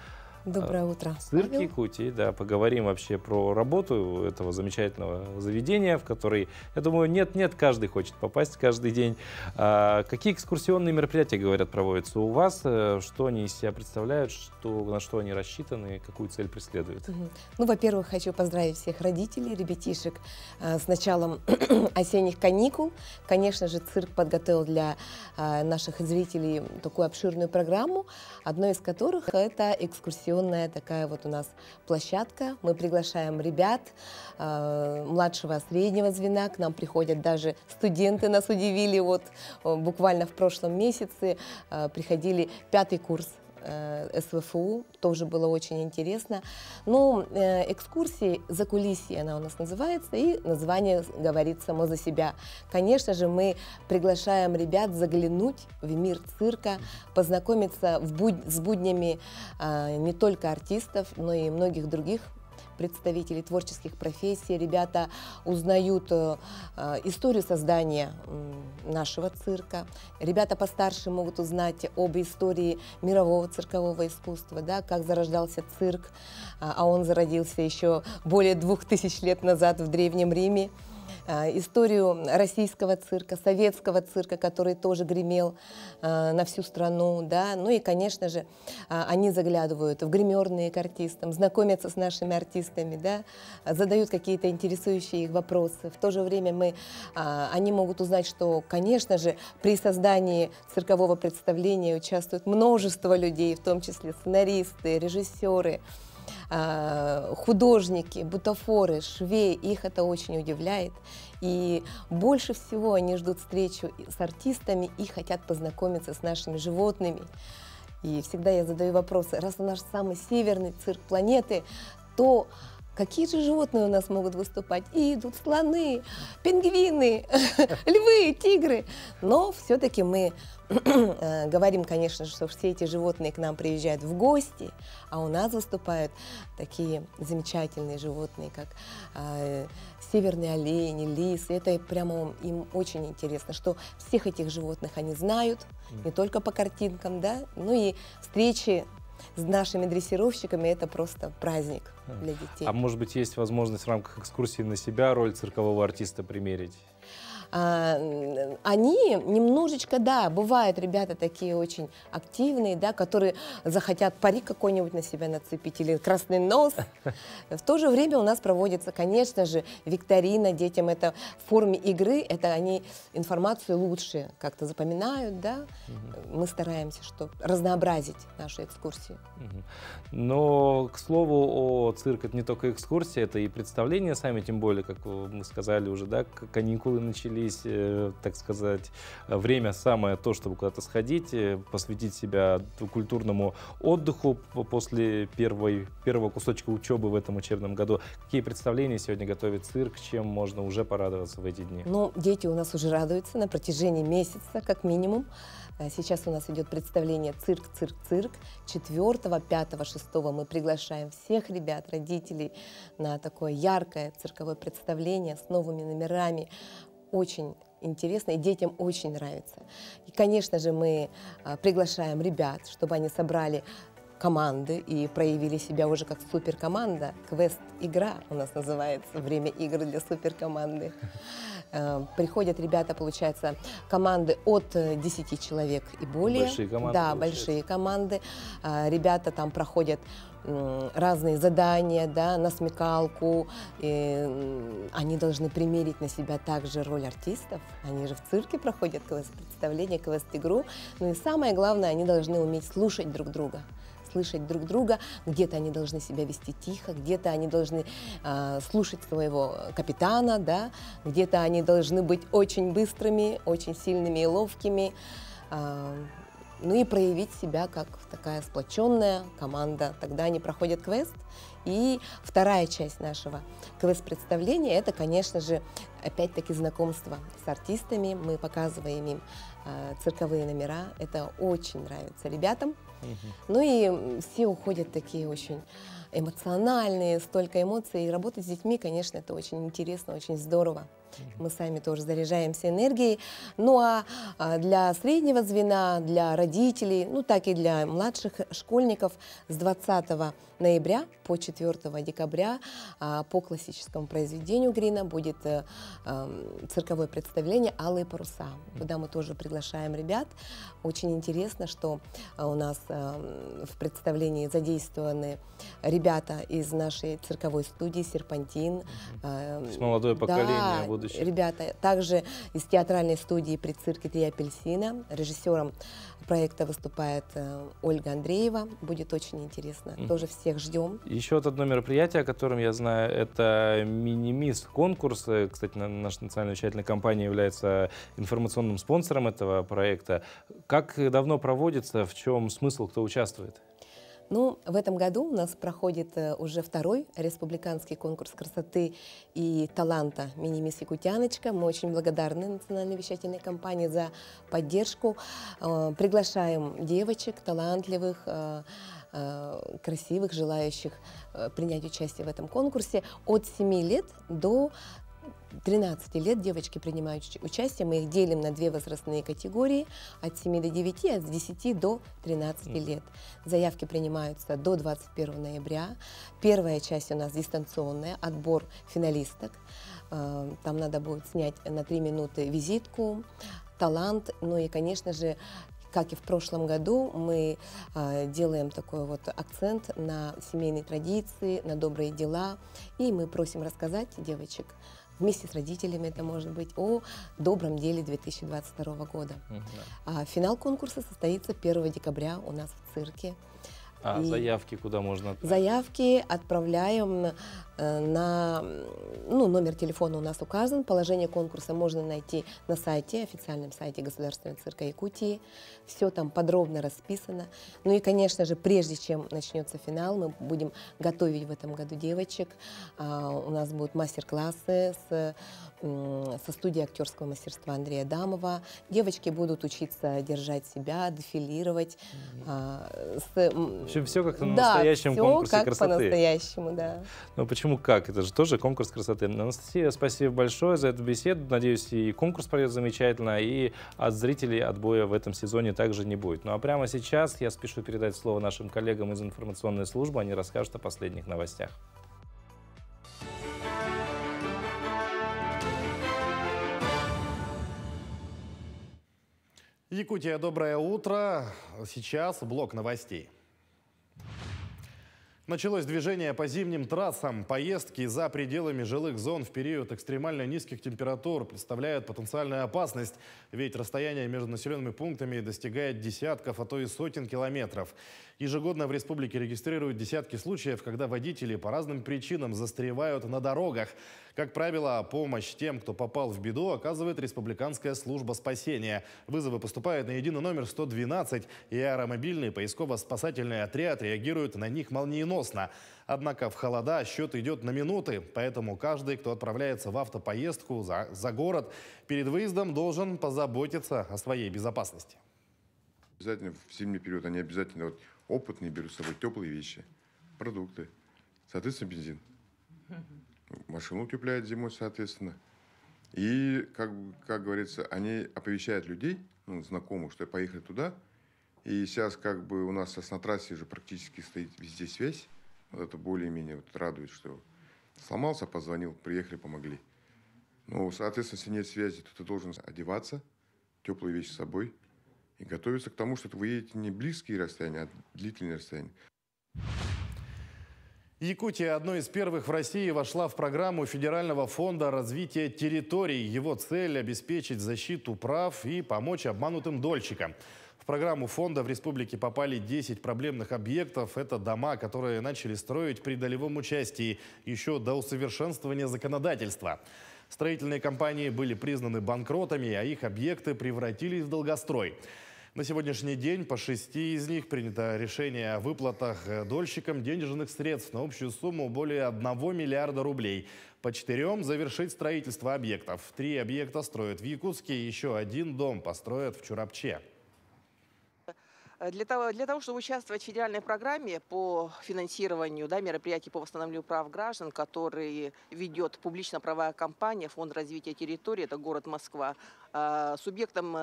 Доброе утро. Цирк Якутии, да, поговорим вообще про работу этого замечательного заведения, в который, я думаю, нет, каждый хочет попасть каждый день. Какие экскурсионные мероприятия, говорят, проводятся у вас? Что они из себя представляют, на что они рассчитаны, какую цель преследуют? Ну, во-первых, хочу поздравить всех родителей, ребятишек с началом осенних каникул. Конечно же, цирк подготовил для наших зрителей такую обширную программу, одной из которых это экскурсионная такая вот у нас площадка. Мы приглашаем ребят младшего, среднего звена. К нам приходят даже студенты, нас удивили. Вот буквально в прошлом месяце приходили 5-й курс СВФУ, тоже было очень интересно. Но экскурсии «Закулисье» она у нас называется, и название говорит само за себя. Конечно же, мы приглашаем ребят заглянуть в мир цирка, познакомиться с буднями не только артистов, но и многих других представителей творческих профессий. Ребята узнают историю создания нашего цирка. Ребята постарше могут узнать об истории мирового циркового искусства, да, как зарождался цирк, а он зародился еще более 2000 лет назад в Древнем Риме. Историю российского цирка, советского цирка, который тоже гремел на всю страну, да. Ну и, конечно же, они заглядывают в гримерные к артистам, знакомятся с нашими артистами, да, задают какие-то интересующие их вопросы. В то же время они могут узнать, что, конечно же, при создании циркового представления участвует множество людей, в том числе сценаристы, режиссеры, художники, бутафоры, швеи. Их это очень удивляет. И больше всего они ждут встречу с артистами и хотят познакомиться с нашими животными. И всегда я задаю вопросы: раз у нас самый северный цирк планеты, то какие же животные у нас могут выступать? И идут слоны, пингвины, львы, тигры. Но все-таки мы говорим, конечно же, что все эти животные к нам приезжают в гости, а у нас выступают такие замечательные животные, как северные олени, лисы. Это прямо им очень интересно, что всех этих животных они знают, не только по картинкам, да, ну и встречи с нашими дрессировщиками — это просто праздник для детей. А может быть, есть возможность в рамках экскурсии на себя роль циркового артиста примерить? Они немножечко, да, бывают ребята такие очень активные, да, которые захотят парик какой-нибудь на себя нацепить или красный нос. В то же время у нас проводится, конечно же, викторина. Детям это в форме игры, это они информацию лучше как-то запоминают, да. Мы стараемся разнообразить нашу экскурсию. Но, к слову, цирк — это не только экскурсия, это и представления сами, тем более, как мы сказали уже, да, каникулы начались, так сказать, время самое то, чтобы куда-то сходить, посвятить себя культурному отдыху после первого кусочка учебы в этом учебном году. Какие представления сегодня готовит цирк, чем можно уже порадоваться в эти дни? Ну, дети у нас уже радуются на протяжении месяца, как минимум. Сейчас у нас идет представление «Цирк, цирк, цирк». 4, 5, 6 мы приглашаем всех ребят, родителей на такое яркое цирковое представление с новыми номерами. Очень интересно, и детям очень нравится. И, конечно же, мы приглашаем ребят, чтобы они собрали команды и проявили себя уже как суперкоманда. Квест-игра у нас называется, время игр для суперкоманды. Приходят ребята, получается, команды от 10 человек и более. Большие команды. Да, большие команды. Ребята там проходят разные задания, да, на смекалку. Они должны примерить на себя также роль артистов. Они же в цирке проходят квест-представление, квест-игру. Ну и самое главное, они должны уметь слушать друг друга. слышать друг друга, где-то они должны себя вести тихо, где-то они должны слушать своего капитана, да, где-то они должны быть очень быстрыми, очень сильными и ловкими, ну и проявить себя как такая сплоченная команда. Тогда они проходят квест. И вторая часть нашего квест-представления – это, конечно же, опять-таки знакомство с артистами. Мы показываем им цирковые номера. Это очень нравится ребятам. Ну и все уходят такие очень эмоциональные, столько эмоций. И работать с детьми, конечно, это очень интересно, очень здорово. Мы сами тоже заряжаемся энергией. Ну а для среднего звена, для родителей, ну так и для младших школьников с 20 ноября по 4 декабря по классическому произведению Грина будет цирковое представление «Алые паруса», куда мы тоже приглашаем ребят. Очень интересно, что у нас в представлении задействованы ребята из нашей цирковой студии «Серпантин». Молодое поколение, да, будущее. Ребята также из театральной студии при цирке «Три апельсина». Режиссером проекта выступает Ольга Андреева. Будет очень интересно. Тоже всех ждем. Еще одно мероприятие, о котором я знаю, это мини-мисс конкурс. Кстати, наша национальная вещательная компания является информационным спонсором этого проекта. Как давно проводится, в чем смысл, кто участвует? Ну, в этом году у нас проходит уже второй республиканский конкурс красоты и таланта «Мини-мисс Якутяночка». Мы очень благодарны национальной вещательной компании за поддержку. Приглашаем девочек, талантливых, красивых, желающих принять участие в этом конкурсе от 7 лет до 13 лет девочки принимают участие. Мы их делим на две возрастные категории, от 7 до 9, от 10 до 13 лет. Заявки принимаются до 21 ноября. Первая часть у нас дистанционная, отбор финалисток. Там надо будет снять на 3 минуты визитку, талант, ну и, конечно же, как и в прошлом году, мы делаем такой вот акцент на семейные традиции, на добрые дела, и мы просим рассказать девочек вместе с родителями, это может быть, о добром деле 2022 года. Финал конкурса состоится 1 декабря у нас в цирке. А заявки куда можно отправить? Заявки отправляем на... Ну, номер телефона у нас указан. Положение конкурса можно найти на сайте, официальном сайте Государственного цирка Якутии. Все там подробно расписано. Ну и, конечно же, прежде чем начнется финал, мы будем готовить в этом году девочек. У нас будут мастер-классы со студии актерского мастерства Андрея Дамова. Девочки будут учиться держать себя, дефилировать. Все как на настоящем конкурсе красоты. По-настоящему, да. Но почему как? Это же тоже конкурс красоты. Анастасия, спасибо большое за эту беседу. Надеюсь, и конкурс пройдет замечательно, и от зрителей отбоя в этом сезоне также не будет. Ну а прямо сейчас я спешу передать слово нашим коллегам из информационной службы. Они расскажут о последних новостях. Якутия, доброе утро. Сейчас блок новостей. Началось движение по зимним трассам. Поездки за пределами жилых зон в период экстремально низких температур представляют потенциальную опасность, ведь расстояние между населенными пунктами достигает десятков, а то и сотен километров. Ежегодно в республике регистрируют десятки случаев, когда водители по разным причинам застревают на дорогах. Как правило, помощь тем, кто попал в беду, оказывает Республиканская служба спасения. Вызовы поступают на единый номер 112, и аэромобильный поисково-спасательный отряд реагирует на них молниеносно. Однако в холода счет идет на минуты, поэтому каждый, кто отправляется в автопоездку за город, перед выездом должен позаботиться о своей безопасности. Обязательно в зимний период они обязательно опытные берут с собой теплые вещи, продукты, соответственно, бензин. Машину утепляют зимой, соответственно. И, как говорится, они оповещают людей, знакомых, что поехали туда. И сейчас у нас на трассе уже практически стоит везде связь. Вот это более-менее радует, что сломался, позвонил, приехали, помогли. Ну, соответственно, если нет связи, то ты должен одеваться, теплые вещи с собой и готовиться к тому, что вы едете не близкие расстояния, а длительные расстояния. Якутия одной из первых в России вошла в программу Федерального фонда развития территорий. Его цель – обеспечить защиту прав и помочь обманутым дольщикам. В программу фонда в республике попали 10 проблемных объектов. Это дома, которые начали строить при долевом участии еще до усовершенствования законодательства. Строительные компании были признаны банкротами, а их объекты превратились в долгострой. На сегодняшний день по 6 из них принято решение о выплатах дольщикам денежных средств на общую сумму более 1 миллиарда рублей. По 4 завершить строительство объектов. 3 объекта строят в Якутске, еще 1 дом построят в Чурапче. Для того, чтобы участвовать в федеральной программе по финансированию мероприятий по восстановлению прав граждан, которые ведет публично-правовая компания Фонд развития территории, это город Москва, субъектам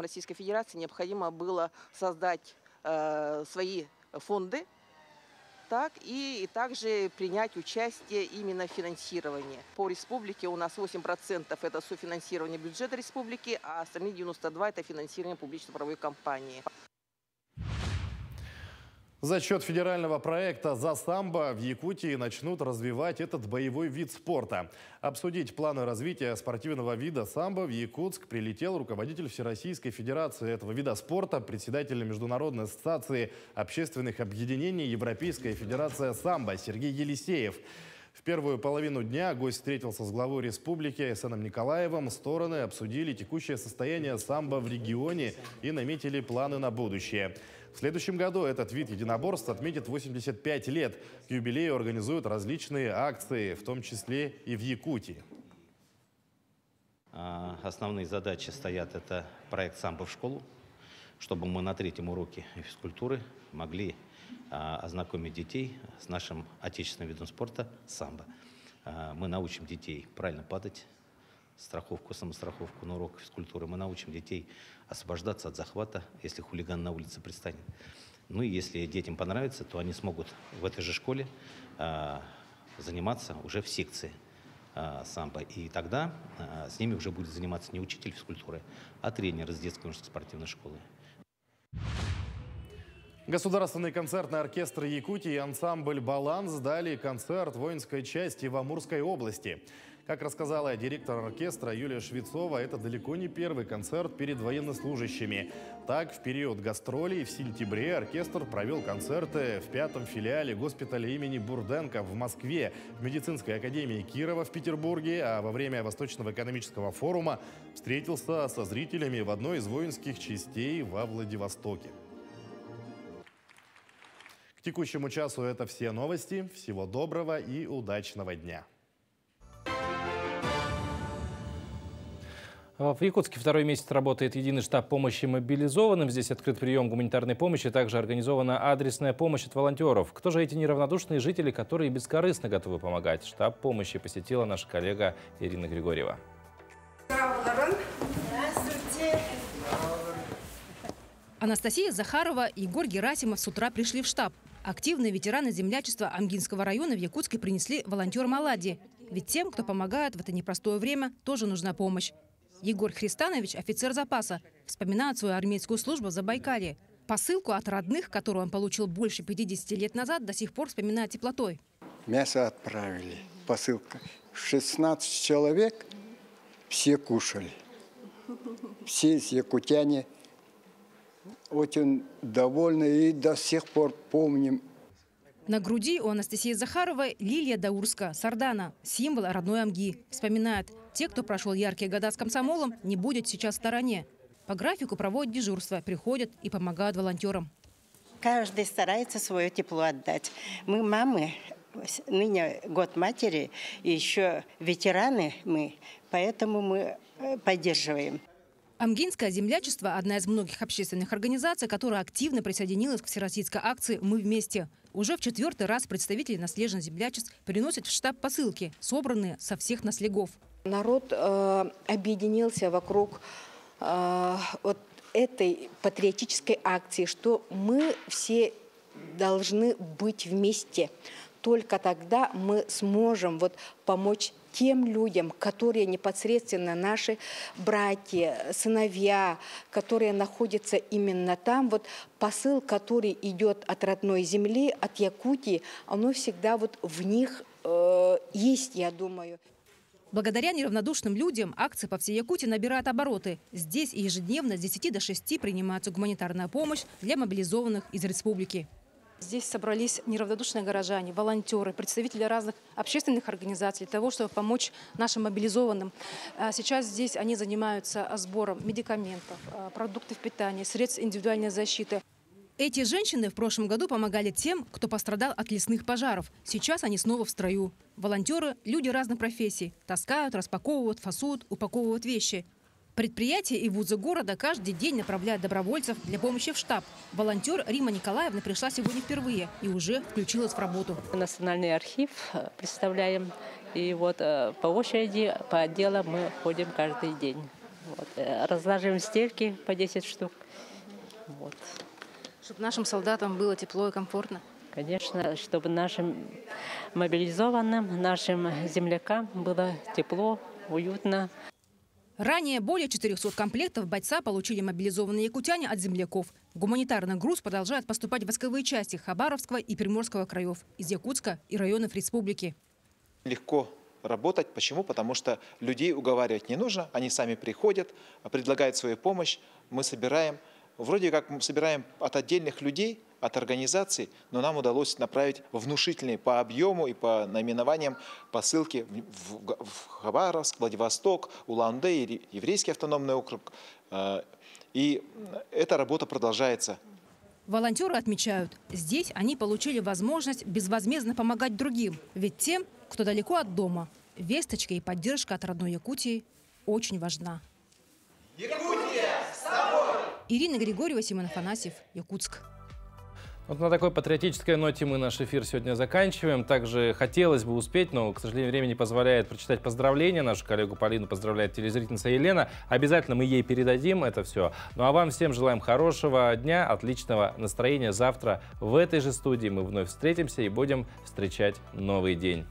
Российской Федерации необходимо было создать свои фонды, и также принять участие именно в финансировании. По республике у нас 8% это софинансирование бюджета республики, а остальные 92% это финансирование публично-правовой компании. За счет федерального проекта «За самбо» в Якутии начнут развивать этот боевой вид спорта. Обсудить планы развития спортивного вида самбо в Якутск прилетел руководитель Всероссийской Федерации этого вида спорта, председатель Международной ассоциации общественных объединений Европейская Федерация самбо Сергей Елисеев. В первую половину дня гость встретился с главой республики Эсеном Николаевым. Стороны обсудили текущее состояние самбо в регионе и наметили планы на будущее. В следующем году этот вид единоборств отметит 85 лет. К юбилею организуют различные акции, в том числе и в Якутии. Основные задачи стоят – это проект «Самбо в школу», чтобы мы на 3-м уроке физкультуры могли ознакомить детей с нашим отечественным видом спорта самбо. Мы научим детей правильно падать, страховку, самостраховку на уроках физкультуры. Мы научим детей освобождаться от захвата, если хулиган на улице предстанет. Ну и если детям понравится, то они смогут в этой же школе заниматься уже в секции самбо. И тогда с ними уже будет заниматься не учитель физкультуры, а тренер из детской юношеской спортивной школы. Государственный концертный оркестр Якутии и ансамбль «Баланс» дали концерт воинской части в Амурской области. Как рассказала директор оркестра Юлия Швецова, это далеко не первый концерт перед военнослужащими. Так, в период гастролей в сентябре оркестр провел концерты в 5-м филиале госпиталя имени Бурденко в Москве, в медицинской академии Кирова в Петербурге, а во время Восточного экономического форума встретился со зрителями в одной из воинских частей во Владивостоке. К текущему часу это все новости. Всего доброго и удачного дня. В Якутске 2-й месяц работает единый штаб помощи мобилизованным. Здесь открыт прием гуманитарной помощи, также организована адресная помощь от волонтеров. Кто же эти неравнодушные жители, которые бескорыстно готовы помогать? Штаб помощи посетила наша коллега Ирина Григорьева. Здравствуйте. Анастасия Захарова и Егор Герасимов с утра пришли в штаб. Активные ветераны землячества Амгинского района в Якутске принесли волонтерам оладьи. Ведь тем, кто помогает в это непростое время, тоже нужна помощь. Егор Христанович – офицер запаса. Вспоминает свою армейскую службу в Забайкалье. Посылку от родных, которую он получил больше 50 лет назад, до сих пор вспоминает теплотой. Мясо отправили. Посылка. 16 человек, все кушали. Все якутяне очень довольны и до сих пор помним. На груди у Анастасии Захаровой лилия даурска, сардана, символ родной Амги. Вспоминает, те, кто прошел яркие года с комсомолом, не будет сейчас в стороне. По графику проводят дежурство, приходят и помогают волонтерам. Каждый старается свое тепло отдать. Мы мамы, ныне год матери, и еще ветераны мы, поэтому мы поддерживаем. Амгинское землячество – одна из многих общественных организаций, которая активно присоединилась к всероссийской акции «Мы вместе». Уже в 4-й раз представители наследных землячеств приносят в штаб посылки, собранные со всех наследов. Народ объединился вокруг вот этой патриотической акции, что мы все должны быть вместе. Только тогда мы сможем помочь тем людям, которые непосредственно наши братья, сыновья, которые находятся именно там. Вот посыл, который идет от родной земли, от Якутии, оно всегда вот в них есть, я думаю. Благодаря неравнодушным людям акции по всей Якутии набирают обороты. Здесь ежедневно с 10 до 6 принимается гуманитарная помощь для мобилизованных из республики. Здесь собрались неравнодушные горожане, волонтеры, представители разных общественных организаций для того, чтобы помочь нашим мобилизованным. Сейчас здесь они занимаются сбором медикаментов, продуктов питания, средств индивидуальной защиты. Эти женщины в прошлом году помогали тем, кто пострадал от лесных пожаров. Сейчас они снова в строю. Волонтеры – люди разных профессий. Таскают, распаковывают, фасуют, упаковывают вещи. Предприятия и вузы города каждый день направляют добровольцев для помощи в штаб. Волонтер Рима Николаевна пришла сегодня впервые и уже включилась в работу. Национальный архив представляем. И вот по очереди, по отделам мы ходим каждый день. Вот. Разложим стельки по 10 штук. Вот. Чтобы нашим солдатам было тепло и комфортно? Конечно, чтобы нашим мобилизованным, нашим землякам было тепло, уютно. Ранее более 400 комплектов бойца получили мобилизованные якутяне от земляков. В гуманитарный груз продолжают поступать войсковые части Хабаровского и Приморского краев, из Якутска и районов республики. Легко работать. Почему? Потому что людей уговаривать не нужно. Они сами приходят, предлагают свою помощь. Мы собираем. Вроде как мы собираем от отдельных людей, от организаций, но нам удалось направить внушительные по объему и по наименованиям посылки в Хабаровск, Владивосток, Улан-Удэ, Еврейский автономный округ. И эта работа продолжается. Волонтеры отмечают, здесь они получили возможность безвозмездно помогать другим. Ведь тем, кто далеко от дома, весточка и поддержка от родной Якутии очень важна. Якутия с тобой! Ирина Григорьева, Семен Афанасьев, Якутск. Вот на такой патриотической ноте мы наш эфир сегодня заканчиваем. Также хотелось бы успеть, но, к сожалению, время не позволяет прочитать поздравления. Нашу коллегу Полину поздравляет телезрительница Елена. Обязательно мы ей передадим это все. Ну а вам всем желаем хорошего дня, отличного настроения. Завтра в этой же студии мы вновь встретимся и будем встречать новый день.